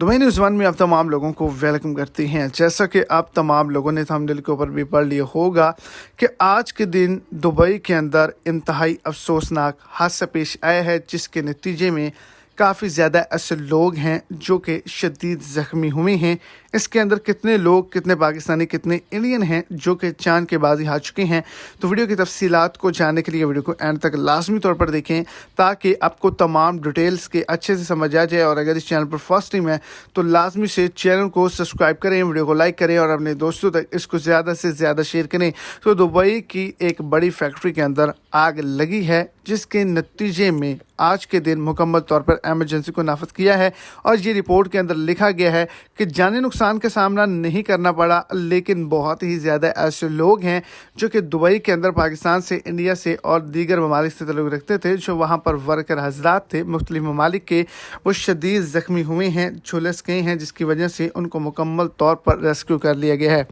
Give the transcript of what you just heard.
Dubai news one में आप तमाम लोगों को वेलकम करते हैं। जैसा कि आप तमाम लोगों ने थंबनेल के ऊपर भी पढ़ लिया होगा कि आज के दिन दुबई के अंदर इंतहाई अफसोसनाक हादसा पेश आया है, जिसके नतीजे में काफ़ी ज़्यादा ऐसे लोग हैं जो कि शदीद ज़ख्मी हुए हैं। इसके अंदर कितने लोग, कितने पाकिस्तानी, कितने इंडियन हैं जो कि जान के बाजी हार चुके हैं। तो वीडियो की तफसीलात को जानने के लिए वीडियो को एंड तक लाजमी तौर पर देखें ताकि आपको तमाम डिटेल्स के अच्छे से समझ आ जाए। और अगर इस चैनल पर फर्स्ट टाइम है तो लाजमी से चैनल को सब्सक्राइब करें, वीडियो को लाइक करें और अपने दोस्तों तक इसको ज़्यादा से ज़्यादा शेयर करें। तो दुबई की एक बड़ी फैक्ट्री के अंदर आग लगी है, जिसके नतीजे में आज के दिन मुकम्मल तौर पर एमरजेंसी को नाफिज किया है। और ये रिपोर्ट के अंदर लिखा गया है कि जानी नुकसान का सामना नहीं करना पड़ा, लेकिन बहुत ही ज़्यादा ऐसे लोग हैं जो कि दुबई के अंदर पाकिस्तान से, इंडिया से और दीगर ममालिक से ताल्लुक़ रखते थे, जो वहाँ पर वर्कर हजरात थे मुख्तलिफ ममालिक के, वो शदीद ज़ख्मी हुए हैं, झुलस गए हैं, जिसकी वजह से उनको मुकम्मल तौर पर रेस्क्यू कर लिया गया है।